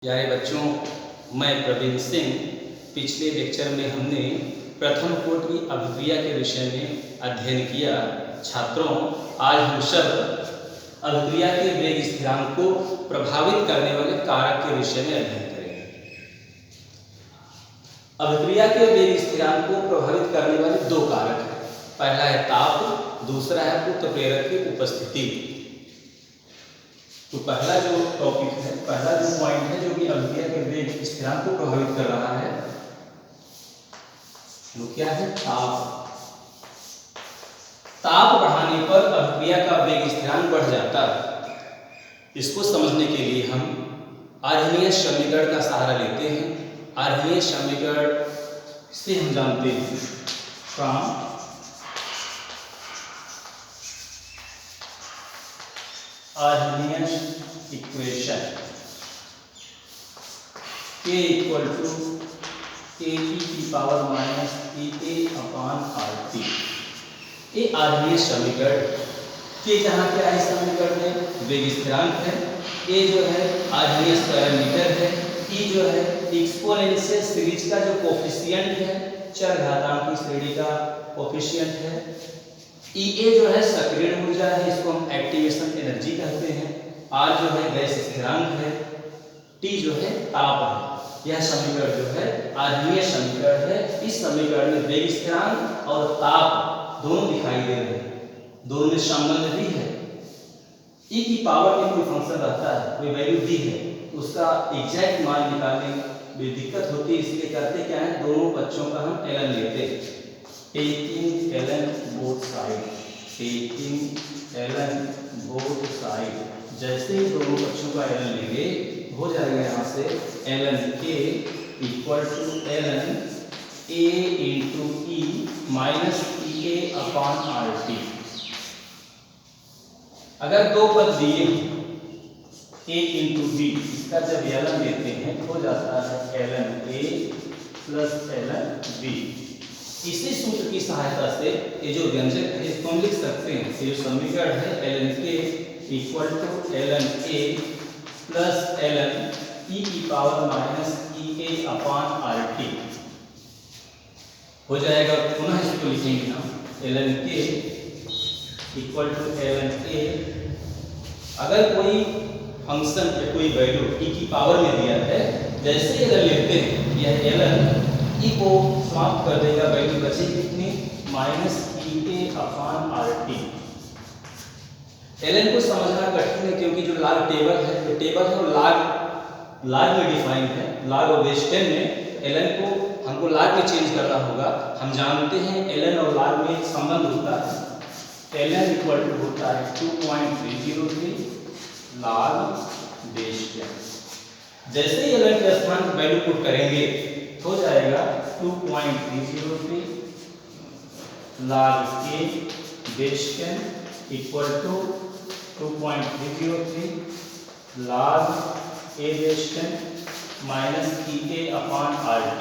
प्यारे बच्चों, मैं प्रवीण सिंह। पिछले लेक्चर में हमने प्रथम कोटि की अभिक्रिया के विषय में अध्ययन किया। छात्रों, आज हम सब अभिक्रिया के वेग स्थिरांक को प्रभावित करने वाले कारक के विषय में अध्ययन करेंगे। अभिक्रिया के वेग स्थिरांक को प्रभावित करने वाले दो कारक हैं। पहला है ताप, दूसरा है उत्प्रेरक की उपस्थिति। तो पहला जो टॉपिक है, पहला जो पॉइंट है जो कि अभिक्रिया के वेग स्थिरांक को प्रभावित कर रहा है, वो क्या है? ताप। ताप बढ़ाने पर अभिक्रिया का वेग स्थिरांक बढ़ जाता है। इसको समझने के लिए हम आर्हेनियस समीकरण का सहारा लेते हैं। आर्हेनियस समीकरण से हम जानते हैं from Arrhenius equation K equal to A की power minus EA upon RT। ये आर्हेनियस समीकरण के जहाँ क्या है समीकरण में वेग स्थिरांक है। ए जो है आर्हेनियस पैरामीटर है। ई जो है एक्सपोनेंशियल सीरीज का जो कोफिशिएंट है, चरघातांक की श्रेणी का कोफिशिएंट है। E जो है सक्रिय ऊर्जा है, इसको हम एक्टिवेशन एनर्जी कहते हैं। R जो है गैस स्थिरांक है। T जो है ताप है। यह समीकरण जो है आर्हेनियस समीकरण है। इस समीकरण में वेग स्थिरांक और ताप दोनों दिखाई दे रहे हैं, दोनों में संबंध भी है। E की पावर में कोई फंक्शन रहता है, कोई वैल्यू दी है, उसका एग्जैक्ट मान निकालने में दिक्कत होती है, इसलिए करते क्या है, दोनों बच्चों का हम ln लेते हैं। taking ln both side, taking ln both side। जैसे ही दोनों बच्चों का ln लेंगे, हो जाएगा यहाँ से ln k equal to ln a into e minus EA upon RT। अगर दो पद दिए a इंटू बी, इसका जब ln लेते हैं हो जाता है ln a plus ln b। इसी सूत्र की सहायता से ये जो व्यंजक है इसको हम लिख सकते हैं। ये जो समीकरण है ln k equal to ln a plus ln e की power minus EA upon RT हो जाएगा। पुनः इसको लिखेंगे हम ln k equal to ln a। अगर कोई फंक्शन या कोई वैल्यू e की पावर में दिया है, जैसे ही ln लेते हैं यह ln ई को समाप्त कर देगा, वैल्यू बचेगी कितनी? Minus EA upon RT। ln को समझना कठिन है क्योंकि जो लॉग टेबल है, जो टेबल है वो लॉग में डिफाइन है। लॉग और बेस 10 में ln को हमको लॉग में चेंज करना होगा। हम जानते हैं ln और लॉग में एक संबंध होता है। ln इक्वल टू होता है 2.303 लॉग बेस 10। जैसे ही ln के स्थान पर वैल्यू पुट करेंगे हो जाएगा 2.303 log a base 10 equal to 2.303 log a base 10 minus EA upon RT।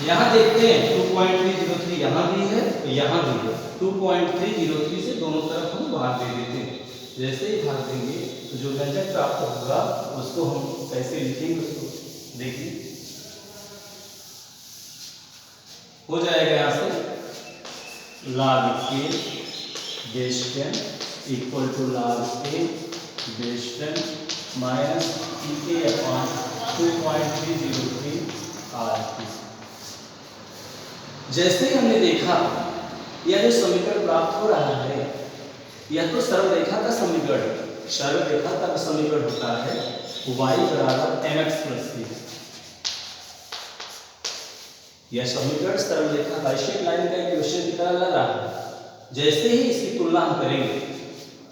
यहाँ देखते हैं 2.303 यहाँ भी है, यहाँ भी है। 2.303 से दोनों तरफ हम भाग दे देते हैं। जैसे ही भाग देंगे तो जो व्यंजक प्राप्त होगा उसको हम कैसे लिखेंगे, उसको देखिए। हो जाएगा यहाँ से log a base 10 equal to log a base 10 minus EA upon 2.303 RT। जैसे ही हमने देखा यह जो समीकरण प्राप्त हो रहा है, यह तो सरलरेखा का समीकरण, सरलरेखा का समीकरण होता है y बराबर mx प्लस c। यह समीकरण सरलरेखा का स्ट्रेट लाइन का इक्वेशन की तरह लग रहा है। जैसे ही इसकी तुलना हम करेंगे,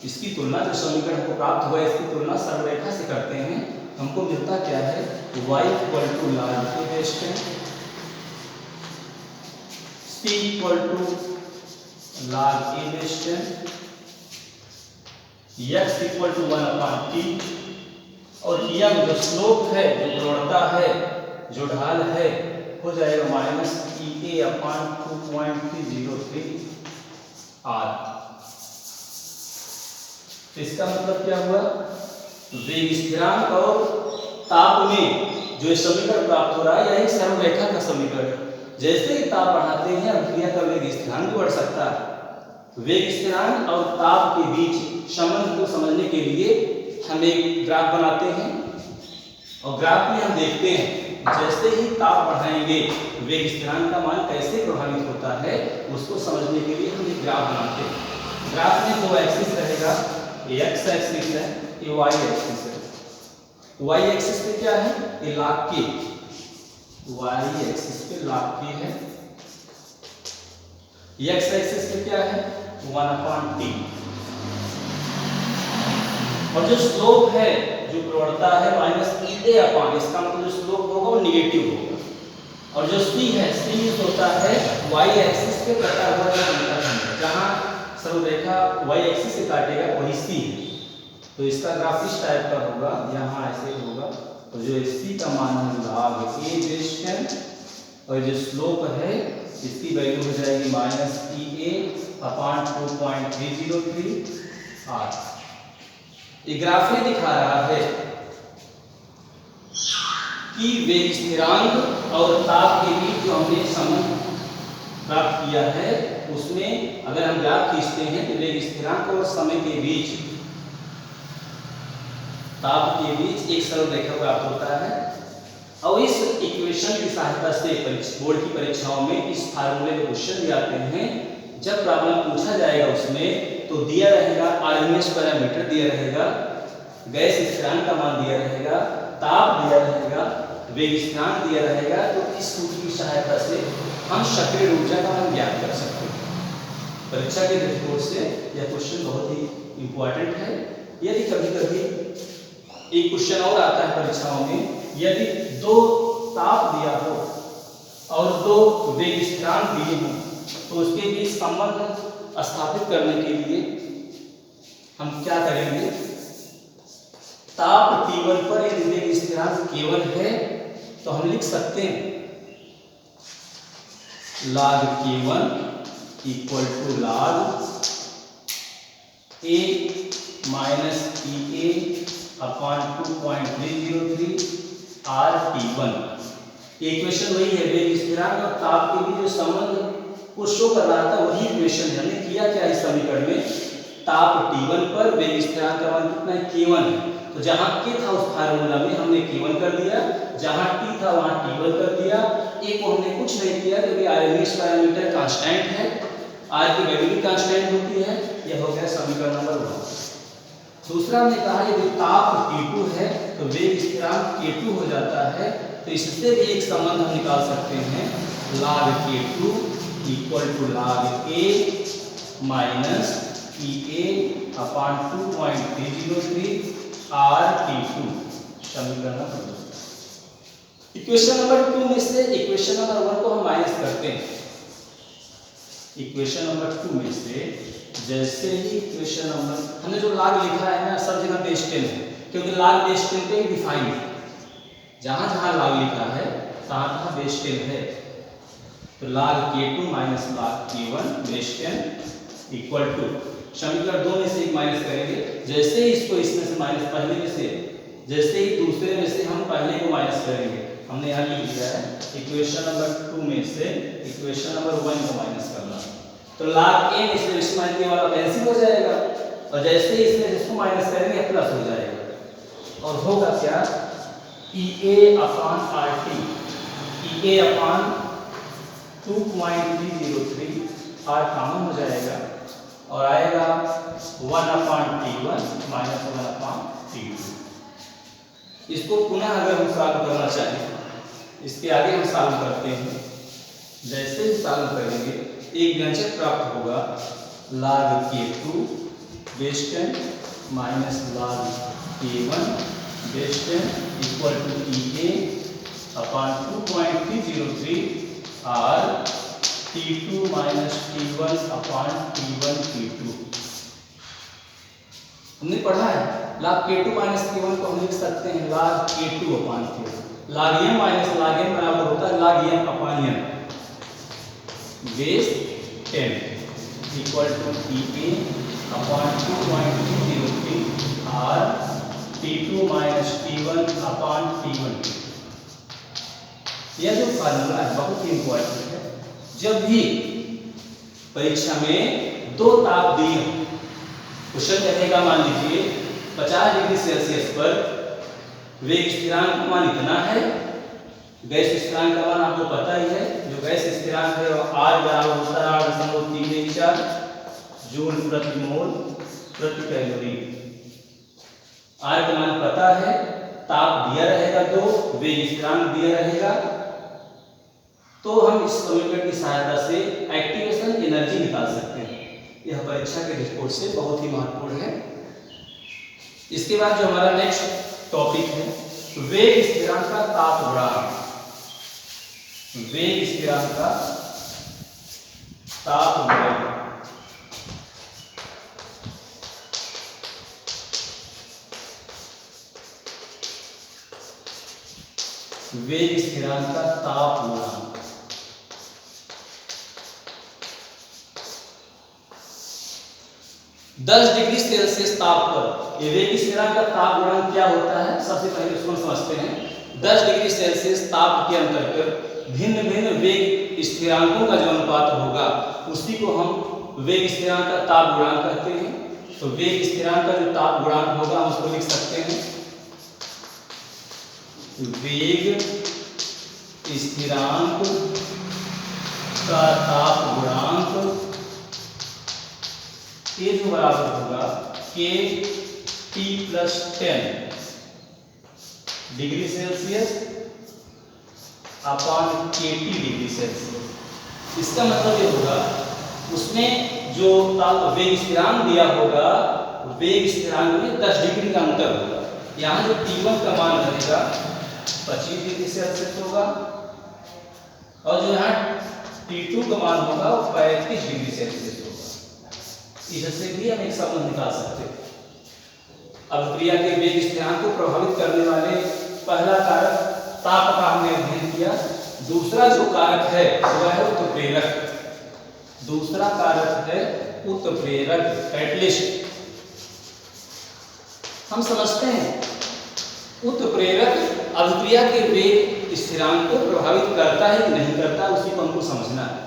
इसकी तुलना जो समीकरण हमको प्राप्त हुआ इसकी तुलना सरलरेखा से करते हैं, हमको मिलता क्या है? y equal to log a base 10, c equal to log a base 10, x equal to 1 upon t, और यह जो स्लोप है, जो प्रवणता है, जो ढाल है, हो जाएगा माइनस EA अपॉन 2.303 R। इसका मतलब क्या हुआ? वेग स्थिरांक और ताप में जो समीकरण प्राप्त हो रहा है यह एक सरल रेखा का समीकरण है। जैसे ही ताप बढ़ाते हैं अभिक्रिया का वेग स्थिरांक भी बढ़ सकता है। वेग स्थिरांक और ताप के बीच संबंध को समझने के लिए हम एक ग्राफ बनाते हैं और ग्राफ में हम देखते हैं जैसे ही ताप बढ़ाएंगे वेग स्थिरांक का मान कैसे प्रभावित होता है उसको समझने के लिए हम एक ग्राफ बनाते हैं। ग्राफ में दो एक्सिस रहेगा, एक्स एक्सिस है, ये वाई एक्सिस है। वाई एक्सिस पे क्या है? ये लाग के, वाई एक्सिस पे लाग के है। एक्स एक्सिस पे क्या है? 1/t। और जो स्लोप है, जो प्रवणता है -EA/, इसका मतलब जो स्लोप होगा वो निगेटिव होगा। और जो c है, c यूज होता है y एक्सिस पे कटा हुआ जो अंतर, जहां सरलरेखा y एक्सिस से काटेगा वही c है। तो इसका ग्राफ इस टाइप का होगा, यहाँ ऐसे होगा। तो जो c का मान है log a बेस 10 और जो स्लोप है इसकी वैल्यू हो जाएगी -EA/2.303 r। ये ग्राफ में दिखा रहा है कि वेग स्थिरांक और ताप के बीच जो हमने संबंध प्राप्त किया है उसमें अगर हम ग्राफ खींचते हैं तो वेग स्थिरांक और समय के बीच, ताप के बीच एक सरल रेखा प्राप्त होता है। और इस इक्वेशन की सहायता से बोर्ड की परीक्षाओं में इस फार्मूले के क्वेश्चन भी आते हैं। जब प्रॉब्लम पूछा जाएगा उसमें तो दिया रहेगा आरएमएस पैरामीटर दिया रहेगा, गैस स्थिरांक का मान दिया रहेगा, ताप दिया रहेगा, वेग स्थिरांक दिया रहेगा। तो इस सूत्र की सहायता से हम सक्रिय ऊर्जा का मान ज्ञात कर सकते हैं। परीक्षा के दृष्टिकोण से यह क्वेश्चन बहुत ही इंपॉर्टेंट है। यदि कभी कभी एक क्वेश्चन और आता है परीक्षाओं में, यदि दो ताप दिया हो और दो वेग स्थिरांक दिए हों तो उसके बीच संबंध स्थापित करने के लिए हम क्या करेंगे? ताप T1 पर यदि वेग स्थिरांक K1 है तो हम लिख सकते हैं log K1 = log A - EA/2.303 RT1। Equation वही है, वेग स्थिरांक और ताप के बीच जो संबंध को शो कर रहा था वही इक्वेशन है। हमने किया क्या इस समीकरण में? ताप T1 पर वेग स्थिरांक का मान कितना है? K1 है। तो जहां K था उस फार्मूला में हमने K1 कर दिया, जहां T था वहां T1 कर दिया। एक को हमने कुछ नहीं किया क्योंकि आरएमएस पैरामीटर कांस्टेंट है, R की वैल्यू भी कांस्टेंट होती है। यह हो गया समीकरण नंबर 1। दूसरा हमने कहा यदि ताप T2 है तो वेग स्थिरांक K2 हो जाता है। तो इससे भी एक संबंध हम निकाल सकते हैं, log K2 = log A - EA/2.303 RT2। समीकरण नंबर 2। इक्वेशन नंबर 2 में से इक्वेशन नंबर 1 को हम माइनस करते हैं। इक्वेशन नंबर 2 में से जैसे ही इक्वेशन नंबर, हमने जो log लिखा है ना सब जगह बेस 10 है क्योंकि log बेस 10 पे डिफाइन है। जहां जहां log लिखा है तहां बेस 10 है। तो log K2 - log K1 base 10 = समीकरण 2 में से एक माइनस करेंगे। जैसे ही इसको इसमें से माइनस, पहले में से जैसे ही दूसरे में से हम पहले को माइनस करेंगे। हमने यहाँ लिख दिया है इक्वेशन नंबर 2 में से इक्वेशन नंबर 1 को माइनस करना। तो log A में से इसको माइनस किया वाला कैंसिल हो जाएगा और जैसे ही इसमें इसको माइनस करेंगे प्लस हो जाएगा और होगा क्या? EA/RT, EA/2.303 R कॉमन हो जाएगा और आएगा 1/T1 - 1/T2। इसको पुनः अगर हम सॉल्व करना चाहें, इसके आगे हम सॉल्व करते हैं। जैसे ही सॉल्व करेंगे एक व्यंजक प्राप्त होगा, log K2 base 10 - log K1 base 10 = EA/2.303 RT2 - T1/T1 T2। हमने पढ़ा है log K2 - K1 को हम लिख सकते हैं log K2/K1। log M - log N बराबर होता है log M/N base 10 = EA/2.303 RT2 T2 minus T1 अपान T1। यह जो फार्मूला है बहुत ही इंपॉर्टेंट है। जब भी परीक्षा में दो ताप दिए, क्वेश्चन रहेगा मान लीजिए 50 डिग्री सेल्सियस पर वेग स्थिरांक का मान इतना है, गैस स्थिरांक का मान आपको पता ही है, जो गैस स्थिरांक है वो R बराबर होता है 8.314 जूल प्रति मोल प्रति कैलोरी। R का मान पता है, ताप दिया रहेगा 2, वेग स्थिरांक दिया रहेगा, तो हम इस समीकरण की सहायता से एक्टिवेशन एनर्जी निकाल सकते हैं। यह परीक्षा के दृष्टिकोण से बहुत ही महत्वपूर्ण है। इसके बाद जो हमारा नेक्स्ट टॉपिक है वेग स्थिरांक का ताप गुणांक। वेग स्थिरांक का ताप गुणांक। वेग स्थिरांक का ताप गुणांक। दस डिग्री सेल्सियस ताप पर वेग स्थिरांक का ताप गुणांक क्या होता है, सबसे पहले उसको समझते हैं। 10 डिग्री सेल्सियस ताप के अंतर्गत भिन्न भिन्न वेग स्थिरांकों का जो अनुपात होगा उसी को हम वेग स्थिरांक का ताप गुणांक कहते हैं। तो वेग स्थिरांक का जो ताप गुणांक होगा हम उसको लिख सकते हैं वेग स्थिरांक का ताप गुणांक के जो बराबर होगा के टी प्लस 10 डिग्री सेल्सियस अपान के टी डिग्री सेल्सियस। इसका मतलब ये होगा उसमें जो ताप वेग स्थिरांक दिया होगा, वेग स्थिरांक में 10 डिग्री का अंतर होगा। यहाँ जो T1 का मान रहेगा 25 डिग्री सेल्सियस होगा और जो यहाँ T2 का मान होगा वो 35 डिग्री सेल्सियस होगा। इससे भी हम एक संबंध निकाल सकते हैं। अभिक्रिया के वेग स्थिरांक को प्रभावित करने वाले पहला कारक ताप का हमने अध्ययन किया। दूसरा जो कारक है वह है उत्प्रेरक। दूसरा कारक है उत्प्रेरक, कैटलिस्ट। हम समझते हैं उत्प्रेरक अभिक्रिया के वेग स्थिरांक को प्रभावित करता है कि नहीं करता, उसी को हमको समझना है।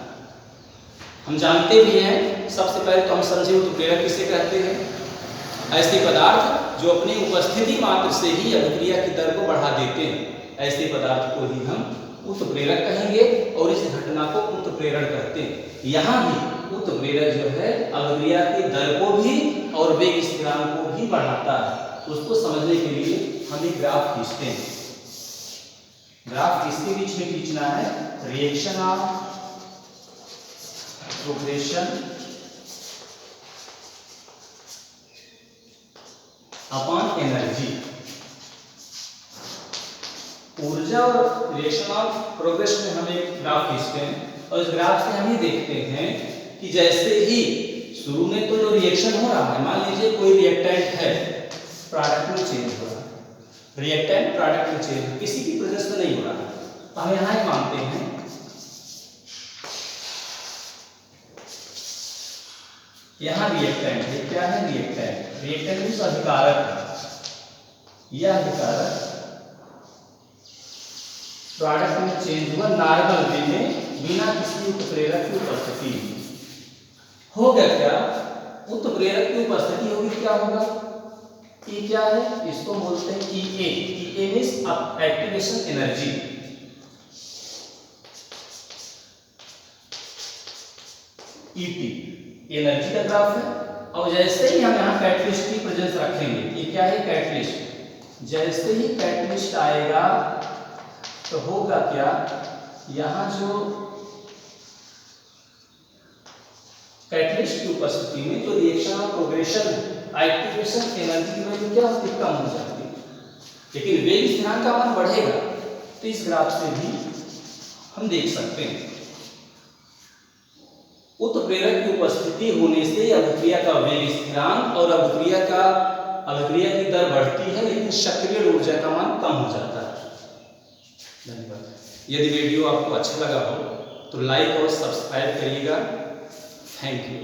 हम जानते भी हैं, सबसे पहले तो हम समझे उत्प्रेरक किसे कहते हैं। ऐसे पदार्थ जो अपनी उपस्थिति मात्र से ही अभिक्रिया की दर को बढ़ा देते हैं, ऐसे पदार्थ को ही हम उत्प्रेरक कहेंगे और इस घटना को उत्प्रेरण कहते हैं। यहाँ भी उत्प्रेरक जो है अभिक्रिया की दर को भी और वेग स्थिरांक को भी बढ़ाता है। उसको समझने के लिए हम एक ग्राफ खींचते हैं। ग्राफ किसके बीच में खींचना है, reaction of progression upon energy. ऊर्जा और रिएक्शन ऑफ प्रोग्रेस में हम एक ग्राफ खींचते हैं और इस ग्राफ से हम ये देखते हैं कि जैसे ही शुरू में तो जो रिएक्शन हो रहा है, मान लीजिए कोई रिएक्टेंट है, प्रोडक्ट में चेंज हो रहा है, रिएक्टेंट प्रोडक्ट में चेंज किसी की प्रेजेंस में नहीं हो रहा है, तो हम यहाँ मानते हैं यहाँ रिएक्टेंट है। क्या है रिएक्टेंट? रिएक्टेंट मींस अभिकारक है। यह अभिकारक प्रोडक्ट में चेंज हुआ नॉर्मल वे में बिना किसी उत्प्रेरक की उपस्थिति। हो गया क्या, उत्प्रेरक की उपस्थिति होगी, क्या होगा, ई क्या है, इसको बोलते हैं EA. EA means activation energy. ET energy का ग्राफ है। और जैसे ही हम यहाँ कैटलिस्ट की प्रेजेंस रखेंगे, ये क्या है कैटलिस्ट, जैसे ही कैटलिस्ट आएगा तो होगा क्या, यहाँ जो कैटलिस्ट की उपस्थिति में जो reaction of progression activation energy की वैल्यू क्या होती है, कम हो जाती है। लेकिन वेग स्थिरांक का मान बढ़ेगा, तो इस ग्राफ से भी हम देख सकते हैं उत्प्रेरक की उपस्थिति होने से अभिक्रिया का वेग स्थिरांक और अभिक्रिया की दर बढ़ती है, लेकिन सक्रिय ऊर्जा का मान कम हो जाता है। धन्यवाद। यदि वीडियो आपको अच्छा लगा हो तो लाइक और सब्सक्राइब करिएगा। Thank you.